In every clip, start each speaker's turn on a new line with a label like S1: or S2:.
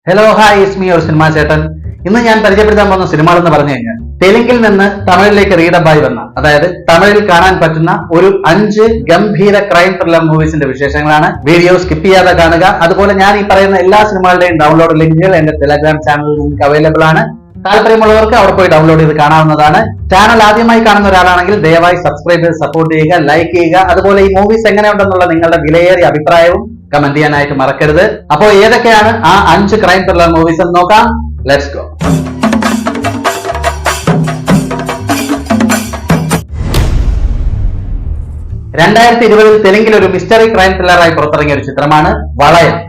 S1: Hello hi it's me your cinema ചേട്ടൻ. ഇന്ന് ഞാൻ പരിചയപ്പെടുത്താൻ പോകുന്ന സിനിമകൾ എന്ന് പറഞ്ഞു കഴിഞ്ഞാൽ തെലുങ്കിൽ നിന്ന് തമിഴിലേക്ക് റീഡബായി വന്ന, അതായത് തമിഴിൽ കാണാൻ പറ്റുന്ന ഒരു 5 ഗംഭീര ക്രൈം ത്രില്ലർ മൂവീസിന്റെ വിശേഷങ്ങളാണ്. വീഡിയോ സ്കിപ്പ് ചെയ്യാതെ കാണുക. അതുപോലെ ഞാൻ ഈ പറയുന്ന എല്ലാ സിനിമകളുടെയും ഡൗൺലോഡ് ലിങ്കുകൾ എന്റെ ടെലഗ്രാം ചാനലിൽ നിങ്ങൾക്ക് അവൈലബിൾ ആണ്. താല്പര്യമുള്ളവർക്ക് അവിടെ പോയി ഡൗൺലോഡ് ചെയ്ത് കാണാവുന്നതാണ്. ചാനൽ ആദ്യമായി കാണുന്ന ഒരാളാണെങ്കിൽ ദയവായി സബ്സ്ക്രൈബ് ചെയ്ത് സപ്പോർട്ട് ചെയ്യുക, ലൈക്ക് ചെയ്യുക. അതുപോലെ ഈ മൂവീസ് എങ്ങനെയുണ്ടെന്നുള്ള നിങ്ങളുടെ വിലയേറിയ അഭിപ്രായവും കമന്റ് ചെയ്യാനായിട്ട് മറക്കരുത്. അപ്പോൾ ഏതൊക്കെയാണ് ആ 5 ക്രൈം ത്രില്ലർ മൂവീസ് എന്ന് നോക്കാം. Let's go. 2020 തെലുങ്കിൽ ഒരു മിസ്റ്ററി ക്രൈം ത്രില്ലറായി പുറത്തിറങ്ങിയ ഒരു ചിത്രമാണ് വളയം.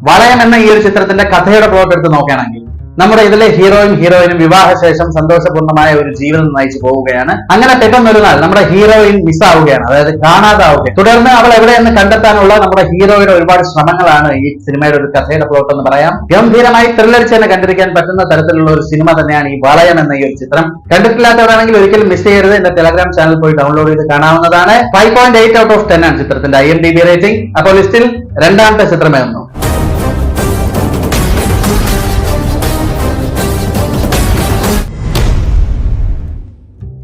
S1: വളയം എന്ന ഈ ഒരു ചിത്രത്തിന്റെ കഥയുടെ പ്ലോട്ട് എടുത്ത് നോക്കുകയാണെങ്കിൽ നമ്മുടെ ഇതിലെ ഹീറോയിനും വിവാഹശേഷം സന്തോഷപൂർണ്ണമായ ഒരു ജീവിതം നയിച്ചു പോവുകയാണ്. അങ്ങനെ പെട്ടെന്നൊരു നാൾ നമ്മുടെ ഹീറോയിൻ മിസ്സാവുകയാണ്, അതായത് കാണാതാവുകയാണ്. തുടർന്ന് അവൾ എവിടെയെന്ന് കണ്ടെത്താനുള്ള നമ്മുടെ ഹീറോയുടെ ഒരുപാട് ശ്രമങ്ങളാണ് ഈ സിനിമയുടെ ഒരു കഥയുടെ പ്ലോട്ട് എന്ന് പറയാം. ഗംഭീരമായി ത്രില്ലടിച്ച് തന്നെ കണ്ടിരിക്കാൻ പറ്റുന്ന തരത്തിലുള്ള ഒരു സിനിമ തന്നെയാണ് ഈ വളയം എന്ന ഈ ഒരു ചിത്രം. കണ്ടിട്ടില്ലാത്തവരാണെങ്കിൽ ഒരിക്കലും മിസ് ചെയ്യരുത്. എന്റെ ടെലഗ്രാം ചാനൽ പോയി ഡൗൺലോഡ് ചെയ്ത് കാണാവുന്നതാണ്. 5.8 ഔട്ട് ഓഫ് 10 ആണ് ചിത്രത്തിന്റെ IMDb റേറ്റിംഗ്. അപ്പോൾ ലിസ്റ്റിൽ രണ്ടാമത്തെ ചിത്രമായിരുന്നു.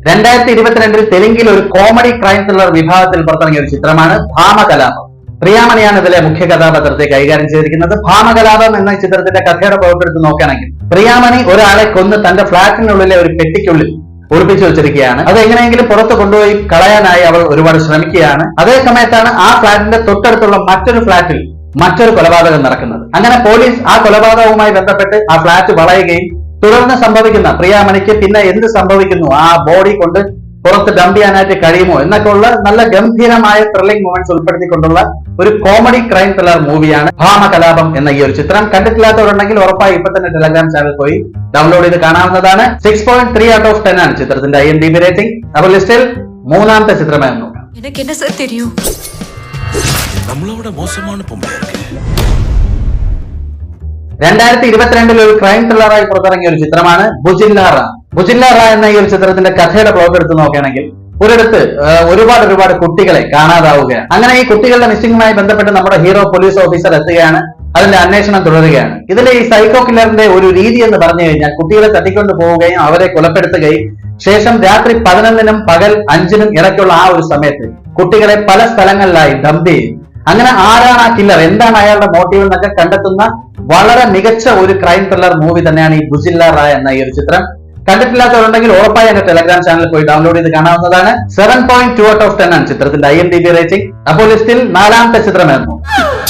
S1: 2022 തെലുങ്കിൽ ഒരു കോമഡി ക്രൈം ത്രില്ലർ വിഭാഗത്തിൽ പുറത്തിറങ്ങിയ ഒരു ചിത്രമാണ് ഭാമകലാപം. പ്രിയാമണിയാണ് ഇതിലെ മുഖ്യ കഥാപാത്രത്തെ കൈകാര്യം ചെയ്തിരിക്കുന്നത്. ഭാമകലാപം എന്ന ചിത്രത്തിന്റെ കഥയുടെ പ്ലോട്ട് എടുത്ത് നോക്കുകയാണെങ്കിൽ പ്രിയാമണി ഒരാളെ കൊന്ന് തന്റെ ഫ്ളാറ്റിനുള്ളിലെ ഒരു പെട്ടിക്കുള്ളിൽ ഒളിപ്പിച്ചു വെച്ചിരിക്കുകയാണ്. അത് എങ്ങനെയെങ്കിലും പുറത്ത് കൊണ്ടുപോയി കളയാനായി അവൾ ഒരുപാട് ശ്രമിക്കുകയാണ്. അതേ സമയത്താണ് ആ ഫ്ളാറ്റിന്റെ തൊട്ടടുത്തുള്ള മറ്റൊരു ഫ്ളാറ്റിൽ മറ്റൊരു കൊലപാതകം നടക്കുന്നത്. അങ്ങനെ പോലീസ് ആ കൊലപാതകവുമായി ബന്ധപ്പെട്ട് ആ ഫ്ളാറ്റ് വളയുകയും തുടർന്ന് സംഭവിക്കുന്ന പ്രിയാമണിക്ക് പിന്നെ എന്ത് സംഭവിക്കുന്നു, ആ ബോഡി കൊണ്ട് പുറത്ത് ഡംപ് ചെയ്യാനായിട്ട് കഴിയുമോ എന്നൊക്കെ ഉള്ള നല്ല ഗംഭീരമായ ത്രില്ലിംഗ് മൊമെന്റ്സ് ഉൾപ്പെടുത്തിക്കൊണ്ടുള്ള ഒരു കോമഡി ക്രൈം ത്രില്ലർ മൂവിയാണ് ഭാമകലാപം എന്ന ഈ ഒരു ചിത്രം. കണ്ടിട്ടില്ലാത്തവരുണ്ടെങ്കിൽ ഉറപ്പായി ഇപ്പൊ തന്നെ ടെലഗ്രാം ചാനൽ പോയി ഡൗൺലോഡ് ചെയ്ത് കാണാവുന്നതാണ്. 6.3 ഔട്ട് ഓഫ് 10 ആണ് ചിത്രത്തിന്റെ IMDb റേറ്റിംഗ്. അപ്പോൾ ലിസ്റ്റിൽ മൂന്നാമത്തെ ചിത്രമായി നോക്കാം. 2022 ഒരു ക്രൈം ത്രില്ലറായി പുറത്തിറങ്ങിയ ഒരു ചിത്രമാണ് ബുജില്ല റാ. ബുജില്ല റാ എന്ന ഈ ഒരു ചിത്രത്തിന്റെ കഥയുടെ പ്ലോട്ട് എടുത്ത് നോക്കുകയാണെങ്കിൽ ഒരിടത്ത് ഒരുപാട് കുട്ടികളെ കാണാതാവുകയാണ്. അങ്ങനെ ഈ കുട്ടികളുടെ മിസ്സിംഗുമായി ബന്ധപ്പെട്ട് നമ്മുടെ ഹീറോ പോലീസ് ഓഫീസർ എത്തുകയാണ്. അതിന്റെ അന്വേഷണം തുടരുകയാണ്. ഇതിലെ ഈ സൈക്കോ കില്ലറിന്റെ ഒരു രീതി എന്ന് പറഞ്ഞു കഴിഞ്ഞാൽ കുട്ടികളെ തട്ടിക്കൊണ്ട് പോവുകയും അവരെ കൊലപ്പെടുത്തുകയും ശേഷം രാത്രി 11-നും പകൽ 5-നും ഇടയ്ക്കുള്ള ആ ഒരു സമയത്ത് കുട്ടികളെ പല സ്ഥലങ്ങളിലായി ഡംപ് ചെയ്യും. അങ്ങനെ ആരാണ് ആ കില്ലർ, എന്താണ് അയാളുടെ മോട്ടീവ് എന്നൊക്കെ കണ്ടെത്തുന്ന വളരെ മികച്ച ഒരു ക്രൈം ത്രില്ലർ മൂവി തന്നെയാണ് ഈ ബുജില്ല റാ എന്ന ഈ ഒരു ചിത്രം. കണ്ടിട്ടില്ലാത്തവരുണ്ടെങ്കിൽ ഉറപ്പായി എന്റെ ടെലഗ്രാം ചാനലിൽ പോയി ഡൗൺലോഡ് ചെയ്ത് കാണാവുന്നതാണ്. 7.2 ഔട്ട് ഓഫ് 10 ആണ് ചിത്രത്തിന്റെ IMDb റേറ്റിംഗ്. അപ്പോൾ ലിസ്റ്റിൽ നാലാമത്തെ ചിത്രമായിരുന്നു.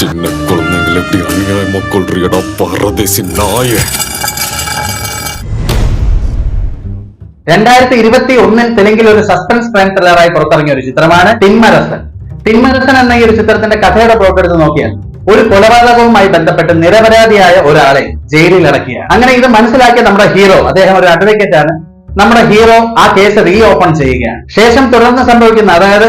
S1: 2021 തെലുങ്കിൽ ഒരു സസ്പെൻസ് ക്രൈം ത്രില്ലറായി പുറത്തിറങ്ങിയ ഒരു ചിത്രമാണ് തിന്മരസൻ. തിന്മരസൻ എന്ന ഈ ഒരു ചിത്രത്തിന്റെ കഥയുടെ പ്ലോട്ട് എടുത്ത് നോക്കിയാൽ ഒരു കൊലപാതകവുമായി ബന്ധപ്പെട്ട് നിരപരാധിയായ ഒരാളെ ജയിലിൽ ഇറക്കിയാണ്. അങ്ങനെ ഇത് മനസ്സിലാക്കിയ നമ്മുടെ ഹീറോ, അദ്ദേഹം ഒരു അഡ്വക്കേറ്റ് ആണ്, നമ്മുടെ ഹീറോ ആ കേസ് റീ ഓപ്പൺ ചെയ്യുകയാണ്. ശേഷം തുടർന്ന് സംഭവിക്കുന്ന, അതായത്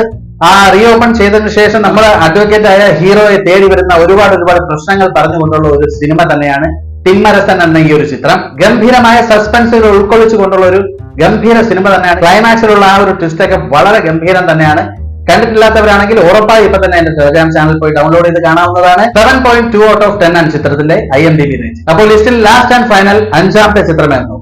S1: ആ റീ ഓപ്പൺ ചെയ്തതിനു ശേഷം നമ്മുടെ അഡ്വക്കേറ്റ് ആയ ഹീറോയെ തേടി വരുന്ന ഒരുപാട് പ്രശ്നങ്ങൾ പറഞ്ഞുകൊണ്ടുള്ള ഒരു സിനിമ തന്നെയാണ് തിന്മരസൻ എന്ന ഈ ഒരു ചിത്രം. ഗംഭീരമായ സസ്പെൻസുകൾ ഉൾക്കൊള്ളിച്ചുകൊണ്ടുള്ള ഒരു ഗംഭീര സിനിമ തന്നെയാണ്. ക്ലൈമാക്സിലുള്ള ആ ഒരു ട്വിസ്റ്റ് ഒക്കെ വളരെ ഗംഭീരം തന്നെയാണ്. കണ്ടിട്ടില്ലാത്തവരാണെങ്കിൽ ഉറപ്പായി ഇപ്പൊ തന്നെ എന്റെ ടെലഗ്രാം ചാനൽ പോയി ഡൗൺലോഡ് ചെയ്ത് കാണാവുന്നതാണ്. 7.2 ഔട്ട് ഓഫ് 10 ആണ് ചിത്രത്തിന്റെ IMDb റേറ്റിംഗ്. അപ്പോൾ ലിസ്റ്റിൽ ലാസ്റ്റ് ആൻഡ് ഫൈനൽ 5ാമത്തെ ചിത്രമായിരുന്നു.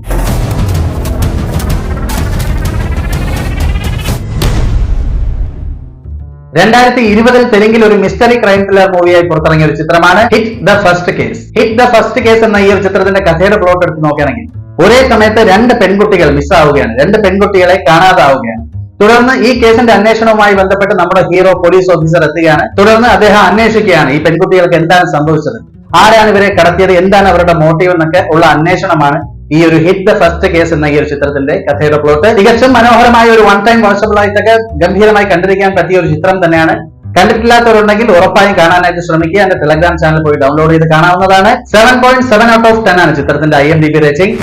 S1: 2020 തെലുങ്കിൽ ഒരു മിസ്റ്ററി ക്രൈം ത്രില്ലർ മൂവിയായി പുറത്തിറങ്ങിയ ഒരു ചിത്രമാണ് hit the first case. Hit the first case എന്ന ഈ ഒരു ചിത്രത്തിന്റെ കഥയുടെ പ്ലോട്ട് എടുത്ത് നോക്കുകയാണെങ്കിൽ ഒരേ സമയത്ത് 2 പെൺകുട്ടികൾ മിസ്സാവുകയാണ്, 2 പെൺകുട്ടികളെ കാണാതാവുകയാണ്. തുടർന്ന് ഈ കേസിന്റെ അന്വേഷണവുമായി ബന്ധപ്പെട്ട് നമ്മുടെ ഹീറോ പോലീസ് ഓഫീസർ എത്തുകയാണ്. തുടർന്ന് അദ്ദേഹം അന്വേഷിക്കുകയാണ് ഈ പെൺകുട്ടികൾക്ക് എന്താണ് സംഭവിച്ചത്, ആരാണ് ഇവരെ കടത്തിയത്, എന്താണ് അവരുടെ മോട്ടീവ് എന്നൊക്കെ ഉള്ള അന്വേഷണമാണ് ഈ ഒരു ഹിറ്റ് ദ ഫസ്റ്റ് കേസ് എന്ന ഈ ഒരു ചിത്രത്തിന്റെ കഥയുടെ പ്ലോട്ട്. തികച്ചും മനോഹരമായ ഒരു വൺ ടൈം വാച്ചബിൾ ആയിട്ടൊക്കെ ഗംഭീരമായി കണ്ടിരിക്കാൻ പറ്റിയ ഒരു ചിത്രം തന്നെയാണ്. കണ്ടിട്ടില്ലാത്തവരുണ്ടെങ്കിൽ ഉറപ്പായും കാണാനായിട്ട് ശ്രമിക്കുക. എന്റെ ടെലഗ്രാം ചാനൽ പോയി ഡൗൺലോഡ് ചെയ്ത് കാണാവുന്നതാണ്. 7.7 ഔട്ട് ഓഫ് 10 ആണ് ചിത്രത്തിന്റെ IMDb റേറ്റിംഗ്.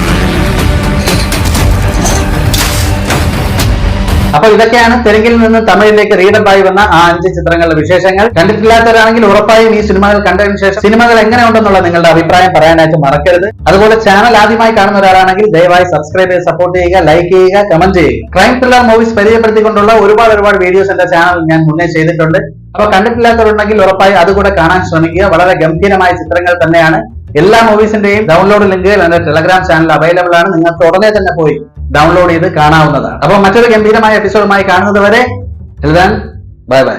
S1: അപ്പൊ ഇതൊക്കെയാണ് തെലുങ്കിൽ നിന്ന് തമിഴിലേക്ക് റീഡബായി വന്ന ആ 5 ചിത്രങ്ങളുടെ വിശേഷങ്ങൾ. കണ്ടിട്ടില്ലാത്തവരാണെങ്കിൽ ഉറപ്പായും ഈ സിനിമകൾ കണ്ടതിന് ശേഷം സിനിമകൾ എങ്ങനെ ഉണ്ടെന്നുള്ള നിങ്ങളുടെ അഭിപ്രായം പറയാനായിട്ട് മറക്കരുത്. അതുപോലെ ചാനൽ ആദ്യമായി കാണുന്ന ഒരാളാണെങ്കിൽ ദയവായി സബ്സ്ക്രൈബ് ചെയ്ത് സപ്പോർട്ട് ചെയ്യുക, ലൈക്ക് ചെയ്യുക, കമന്റ് ചെയ്യുക. ക്രൈം ത്രില്ലർ മൂവീസ് പരിചയപ്പെടുത്തിക്കൊണ്ടുള്ള ഒരുപാട് വീഡിയോസ് എന്റെ ചാനൽ ഞാൻ മുന്നേ ചെയ്തിട്ടുണ്ട്. അപ്പൊ കണ്ടിട്ടില്ലാത്തവരുണ്ടെങ്കിൽ ഉറപ്പായി അതുകൂടെ കാണാൻ ശ്രമിക്കുക. വളരെ ഗംഭീരമായ ചിത്രങ്ങൾ തന്നെയാണ്. എല്ലാ മൂവീസിന്റെയും ഡൗൺലോഡ് ലിങ്കുകൾ എന്റെ ടെലഗ്രാം ചാനൽ അവൈലബിൾ ആണ്. നിങ്ങൾക്ക് ഉടനെ തന്നെ പോയി ഡൗൺലോഡ് ചെയ്ത് കാണാവുന്നതാണ്. അപ്പോൾ മറ്റൊരു ഗംഭീരമായ എപ്പിസോഡുമായി കാണുന്നത് വരെ ബൈ ബൈ.